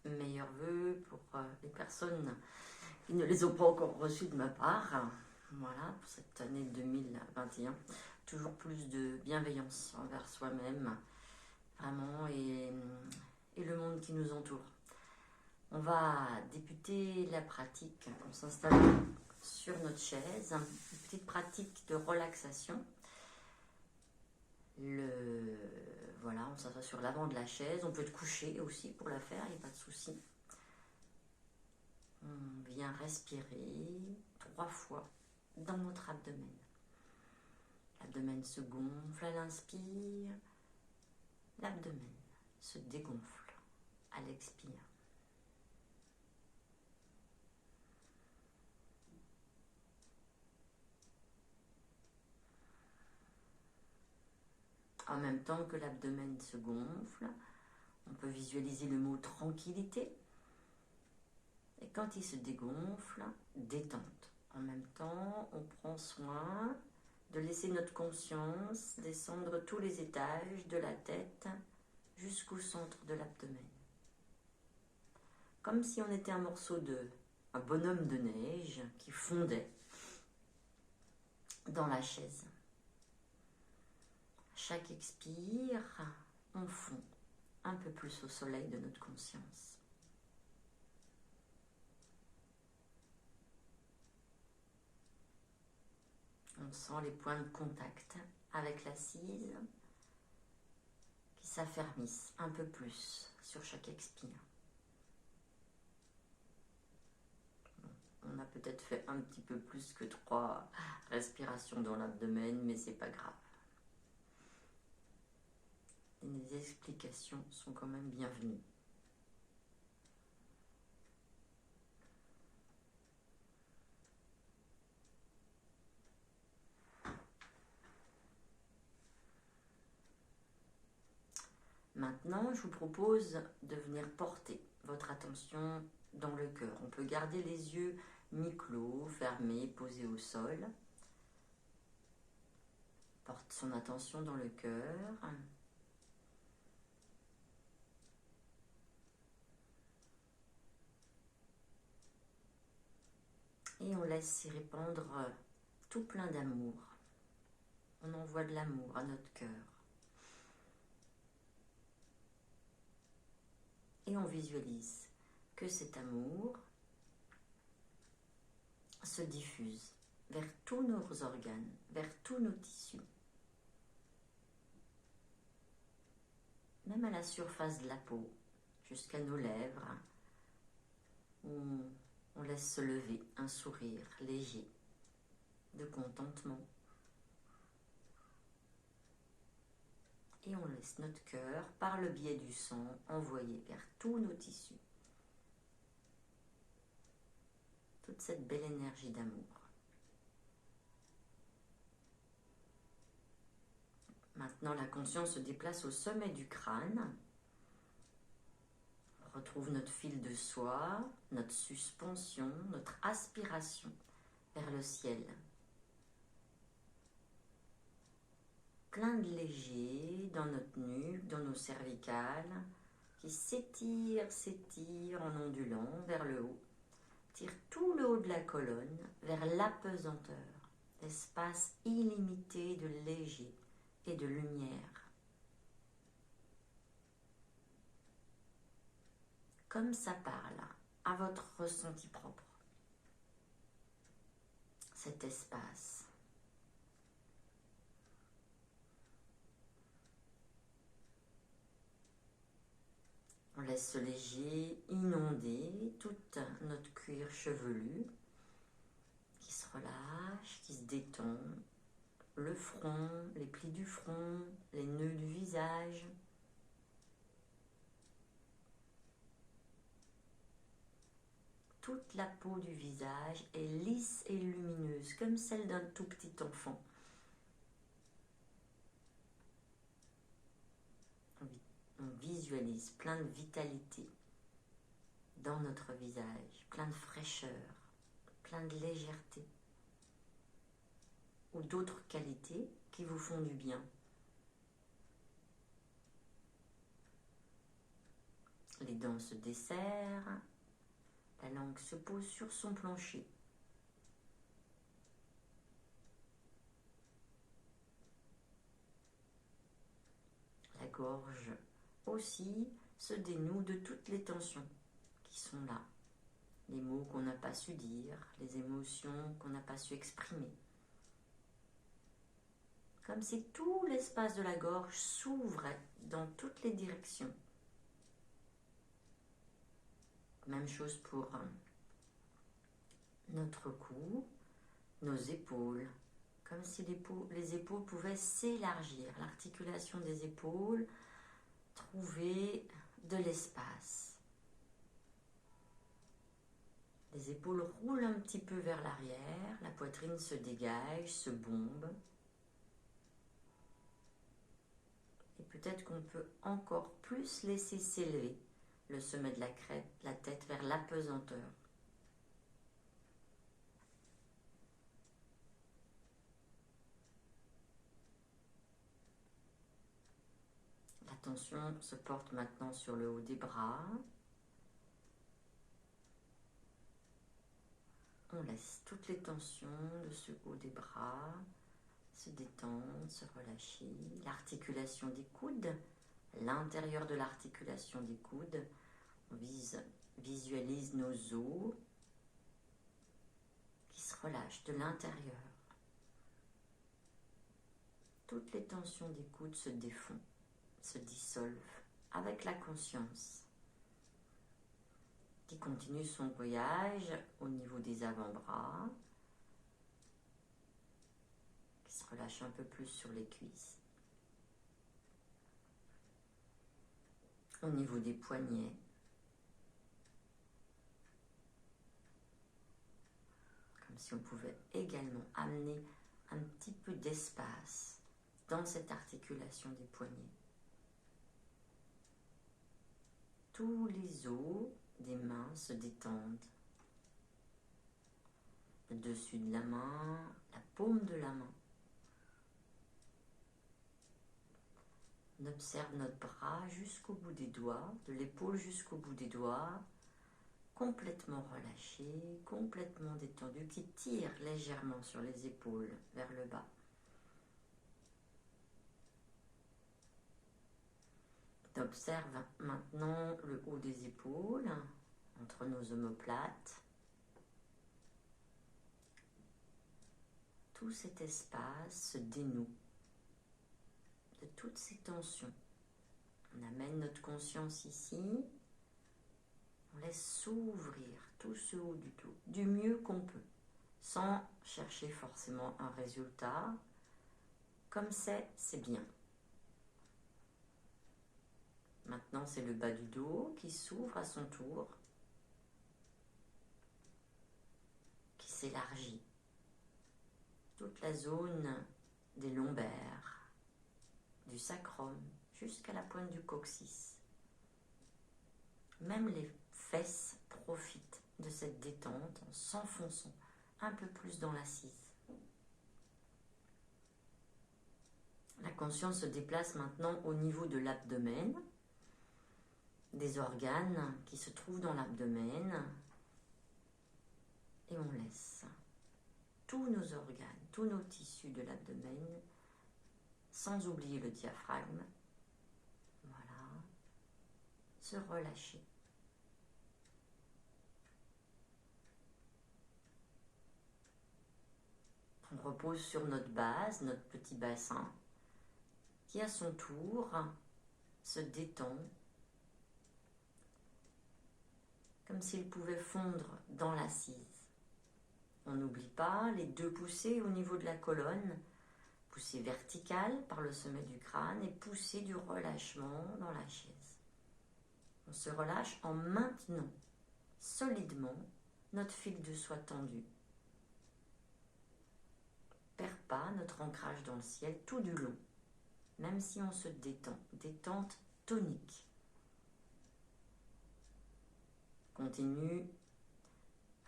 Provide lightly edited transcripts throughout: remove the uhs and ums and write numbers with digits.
Meilleurs vœux pour les personnes qui ne les ont pas encore reçus de ma part. Voilà, pour cette année 2021. Toujours plus de bienveillance envers soi-même, vraiment, et le monde qui nous entoure. On va débuter la pratique. On s'installe sur notre chaise. Une petite pratique de relaxation. Voilà, on s'assoit sur l'avant de la chaise. On peut te coucher aussi pour la faire, il n'y a pas de souci. On vient respirer 3 fois dans notre abdomen. L'abdomen se gonfle à l'inspire. L'abdomen se dégonfle à l'expire. En même temps que l'abdomen se gonfle, on peut visualiser le mot tranquillité. Et quand il se dégonfle, détente. En même temps, on prend soin de laisser notre conscience descendre tous les étages de la tête jusqu'au centre de l'abdomen. Comme si on était un bonhomme de neige qui fondait dans la chaise. Chaque expire, on fond un peu plus au soleil de notre conscience. On sent les points de contact avec l'assise qui s'affermissent un peu plus sur chaque expire. On a peut-être fait un petit peu plus que 3 respirations dans l'abdomen, mais c'est pas grave. Les explications sont quand même bienvenues. Maintenant, je vous propose de venir porter votre attention dans le cœur. On peut garder les yeux mi-clos, fermés, posés au sol. Porte son attention dans le cœur. Et on laisse s'y répandre tout plein d'amour. On envoie de l'amour à notre cœur. Et on visualise que cet amour se diffuse vers tous nos organes, vers tous nos tissus. Même à la surface de la peau, jusqu'à nos lèvres, où on laisse se lever un sourire léger de contentement. Et on laisse notre cœur, par le biais du sang, envoyer vers tous nos tissus toute cette belle énergie d'amour. Maintenant, la conscience se déplace au sommet du crâne. On retrouve notre fil de soie, notre suspension, notre aspiration vers le ciel. Plein de léger dans notre nuque, dans nos cervicales, qui s'étirent en ondulant vers le haut. Tire tout le haut de la colonne vers l'apesanteur, l'espace illimité de léger et de lumière. Comme ça parle à votre ressenti propre. Cet espace. On laisse ce léger inonder toute notre cuir chevelu qui se relâche, qui se détend, le front, les plis du front, les nœuds du visage. Toute la peau du visage est lisse et lumineuse, comme celle d'un tout petit enfant. On visualise plein de vitalité dans notre visage, plein de fraîcheur, plein de légèreté ou d'autres qualités qui vous font du bien. Les dents se desserrent. La langue se pose sur son plancher. La gorge aussi se dénoue de toutes les tensions qui sont là. Les mots qu'on n'a pas su dire, les émotions qu'on n'a pas su exprimer. Comme si tout l'espace de la gorge s'ouvrait dans toutes les directions. Même chose pour notre cou, nos épaules. Comme si les épaules pouvaient s'élargir. L'articulation des épaules, trouver de l'espace. Les épaules roulent un petit peu vers l'arrière, la poitrine se dégage, se bombe. Et peut-être qu'on peut encore plus laisser s'élever le sommet de la tête vers l'apesanteur. L'attention se porte maintenant sur le haut des bras. On laisse toutes les tensions de ce haut des bras se détendre, se relâcher. L'articulation des coudes, l'intérieur de l'articulation des coudes, on visualise nos os qui se relâchent de l'intérieur. Toutes les tensions des coudes se défont, se dissolvent avec la conscience qui continue son voyage au niveau des avant-bras, qui se relâche un peu plus sur les cuisses, au niveau des poignets, comme si on pouvait également amener un petit peu d'espace dans cette articulation des poignets. Tous les os des mains se détendent. Le dessus de la main, la paume de la main. On observe notre bras jusqu'au bout des doigts, de l'épaule jusqu'au bout des doigts, complètement relâché, complètement détendu, qui tire légèrement sur les épaules vers le bas. On observe maintenant le haut des épaules, entre nos omoplates. Tout cet espace se dénoue de toutes ces tensions. On amène notre conscience ici. On laisse s'ouvrir tout ce haut du dos, du mieux qu'on peut, sans chercher forcément un résultat. Comme c'est bien. Maintenant, c'est le bas du dos qui s'ouvre à son tour, qui s'élargit. Toute la zone des lombaires, du sacrum, jusqu'à la pointe du coccyx. Même les fesses profitent de cette détente en s'enfonçant un peu plus dans l'assise. La conscience se déplace maintenant au niveau de l'abdomen, des organes qui se trouvent dans l'abdomen, et on laisse tous nos organes, tous nos tissus de l'abdomen, sans oublier le diaphragme, voilà, se relâcher. On repose sur notre base, notre petit bassin, qui à son tour se détend, comme s'il pouvait fondre dans l'assise. On n'oublie pas les 2 poussées au niveau de la colonne, poussée verticale par le sommet du crâne et poussée du relâchement dans la chaise. On se relâche en maintenant solidement notre fil de soie tendu. On ne perd pas notre ancrage dans le ciel tout du long, même si on se détend, détente tonique. Continue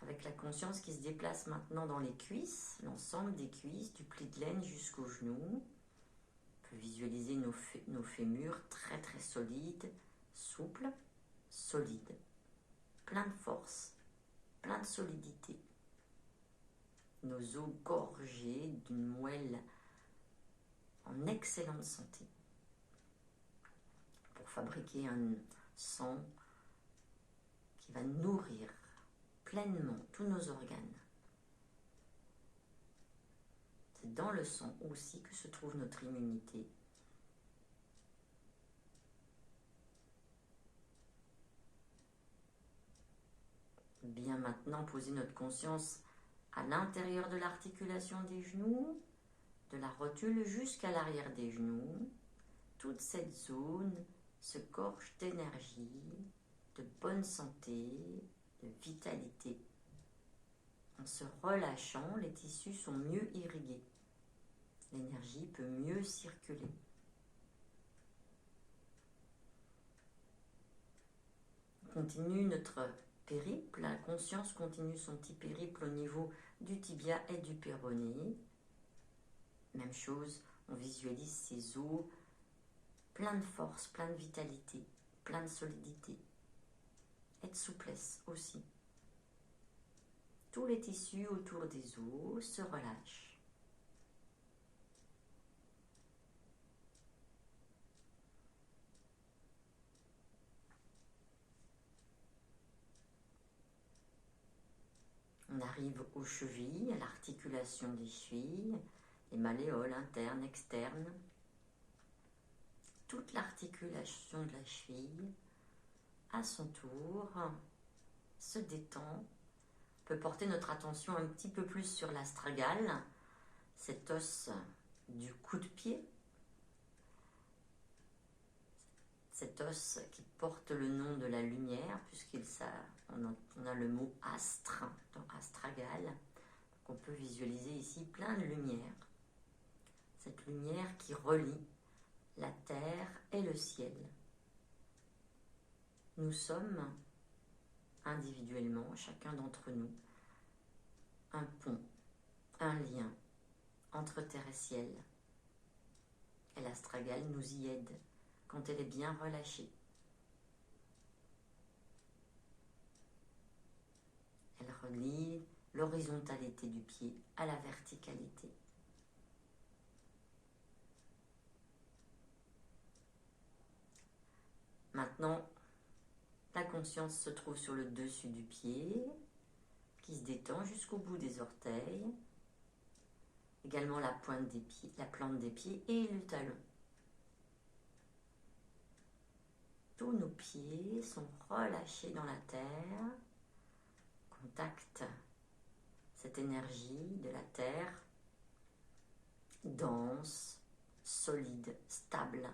avec la conscience qui se déplace maintenant dans les cuisses, l'ensemble des cuisses, du pli de laine jusqu'aux genoux. On peut visualiser nos fémurs très très solides, souples, solide, plein de force, plein de solidité. Nos os gorgés d'une moelle en excellente santé pour fabriquer un sang qui va nourrir pleinement tous nos organes. C'est dans le sang aussi que se trouve notre immunité. Bien maintenant poser notre conscience à l'intérieur de l'articulation des genoux, de la rotule jusqu'à l'arrière des genoux. Toute cette zone se gorge d'énergie, de bonne santé, de vitalité. En se relâchant, les tissus sont mieux irrigués. L'énergie peut mieux circuler. On continue notre périple, la conscience continue son petit périple au niveau du tibia et du péroné. Même chose, on visualise ces os plein de force, plein de vitalité, plein de solidité et de souplesse aussi. Tous les tissus autour des os se relâchent. On arrive aux chevilles, à l'articulation des chevilles, les malléoles internes, externes. Toute l'articulation de la cheville, à son tour, se détend. On peut porter notre attention un petit peu plus sur l'astragale, cet os du coup de pied. Cet os qui porte le nom de la lumière, puisqu'on a le mot astre dans astragale. Donc on peut visualiser ici plein de lumière. Cette lumière qui relie la terre et le ciel. Nous sommes individuellement, chacun d'entre nous, un pont, un lien entre terre et ciel. Et l'astragale nous y aide quand elle est bien relâchée. Elle relie l'horizontalité du pied à la verticalité. Maintenant, la conscience se trouve sur le dessus du pied, qui se détend jusqu'au bout des orteils, également la pointe des pieds, la plante des pieds et le talon. Tous nos pieds sont relâchés dans la terre, contactent cette énergie de la terre, dense, solide, stable.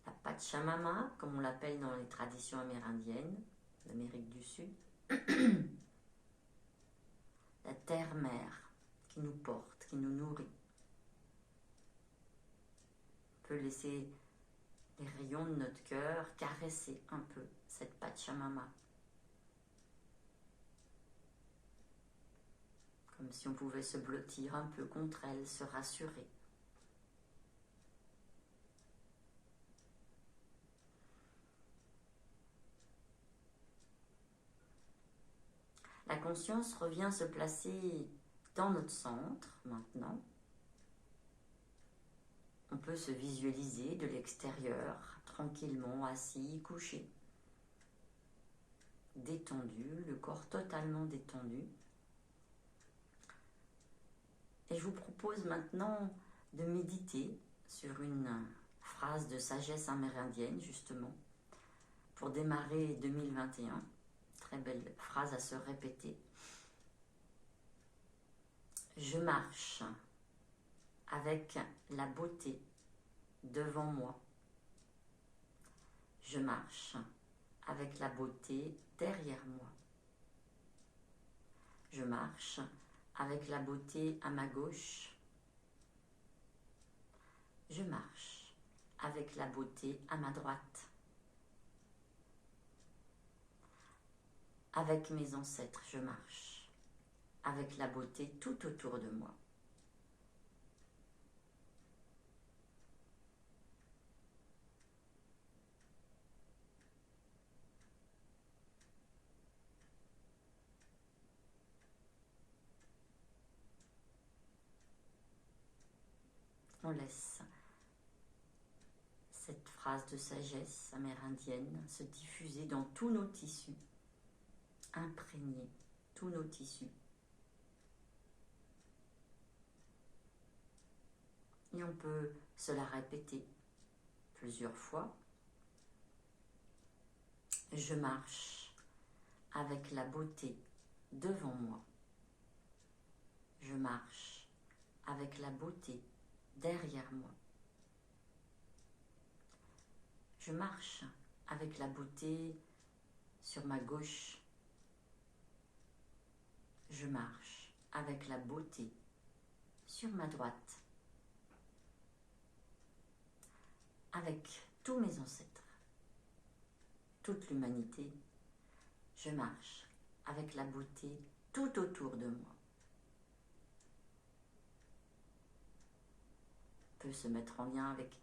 La Pachamama, comme on l'appelle dans les traditions amérindiennes d'Amérique du Sud, la terre-mère qui nous porte, qui nous nourrit. On peut laisser les rayons de notre cœur caresser un peu cette Pachamama. Comme si on pouvait se blottir un peu contre elle, se rassurer. La conscience revient se placer dans notre centre maintenant. On peut se visualiser de l'extérieur, tranquillement assis, couché, détendu, le corps totalement détendu. Et je vous propose maintenant de méditer sur une phrase de sagesse amérindienne, justement, pour démarrer 2021. Très belle phrase à se répéter. Je marche avec la beauté devant moi. Je marche avec la beauté derrière moi. Je marche avec la beauté à ma gauche. Je marche avec la beauté à ma droite. Avec mes ancêtres, je marche avec la beauté tout autour de moi. on laisse cette phrase de sagesse amérindienne se diffuser dans tous nos tissus, imprégner tous nos tissus. Et on peut se la répéter plusieurs fois. Je marche avec la beauté devant moi. Je marche avec la beauté derrière moi. Je marche avec la beauté sur ma gauche. Je marche avec la beauté sur ma droite. Avec tous mes ancêtres, toute l'humanité, je marche avec la beauté tout autour de moi. On peut se mettre en lien avec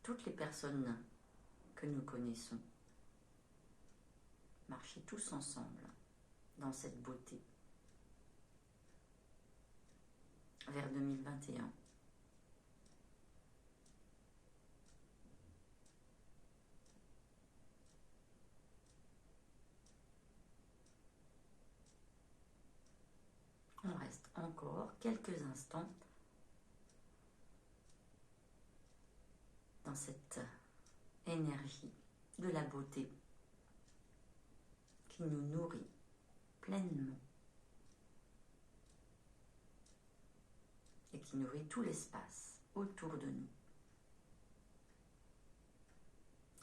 toutes les personnes que nous connaissons. Marcher tous ensemble dans cette beauté. Vers 2021. On reste encore quelques instants dans cette énergie de la beauté qui nous nourrit pleinement et qui nourrit tout l'espace autour de nous.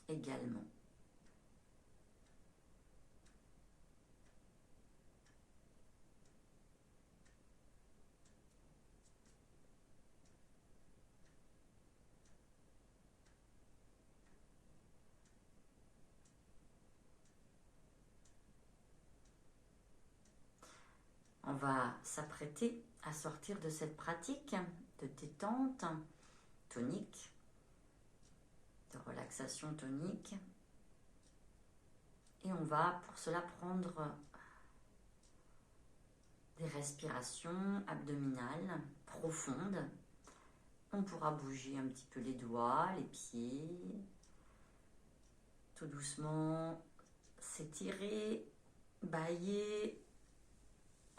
Également. On va s'apprêter à sortir de cette pratique de détente tonique, de relaxation tonique. Et on va pour cela prendre des respirations abdominales profondes. On pourra bouger un petit peu les doigts, les pieds, tout doucement s'étirer, bâiller.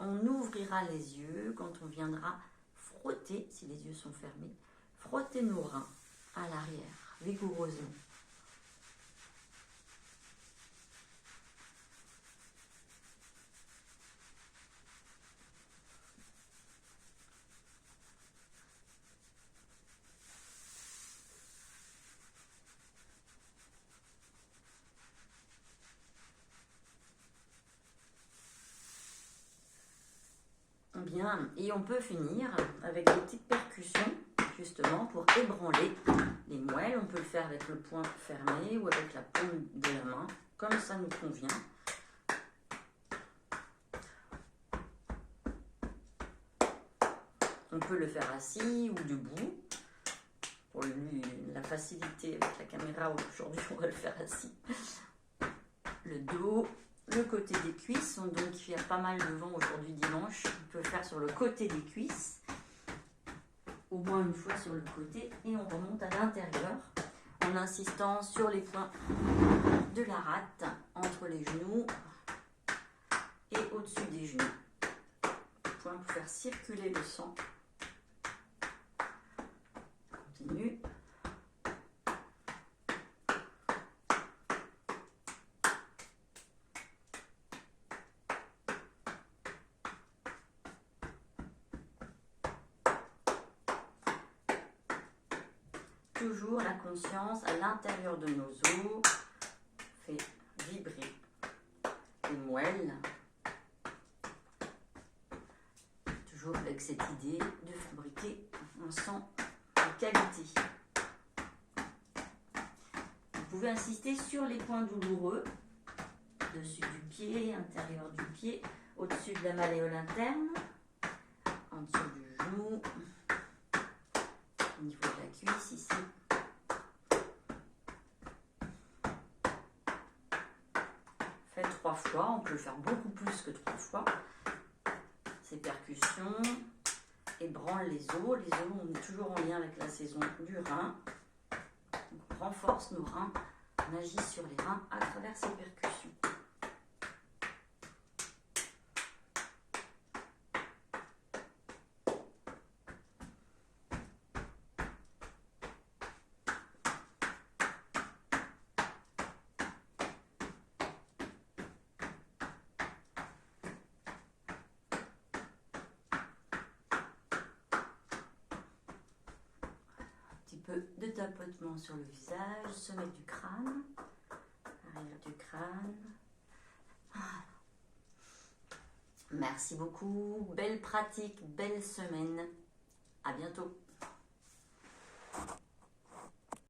On ouvrira les yeux quand on viendra frotter, si les yeux sont fermés, frotter nos reins à l'arrière, vigoureusement. Bien, et on peut finir avec des petites percussions, justement, pour ébranler les moelles. On peut le faire avec le poing fermé ou avec la paume de la main, comme ça nous convient. On peut le faire assis ou debout. Pour la facilité avec la caméra, aujourd'hui on va le faire assis. Le dos, le côté des cuisses, donc il y a pas mal de vent aujourd'hui dimanche. On peut faire sur le côté des cuisses, au moins une fois sur le côté, et on remonte à l'intérieur en insistant sur les points de la rate, entre les genoux et au-dessus des genoux. Point pour faire circuler le sang. Continue. Toujours la conscience à l'intérieur de nos os fait vibrer les moelles. Toujours avec cette idée de fabriquer un sang de qualité. Vous pouvez insister sur les points douloureux, dessus du pied, intérieur du pied, au-dessus de la malléole interne, en dessous du genou, au niveau de la cuisse ici. Faites 3 fois, on peut le faire beaucoup plus que 3 fois. Ces percussions ébranle les os. Les os, on est toujours en lien avec la saison du rein. Donc, on renforce nos reins, on agit sur les reins à travers ces percussions. De tapotement sur le visage, sommet du crâne, arrière du crâne. Merci beaucoup, belle pratique, belle semaine. À bientôt.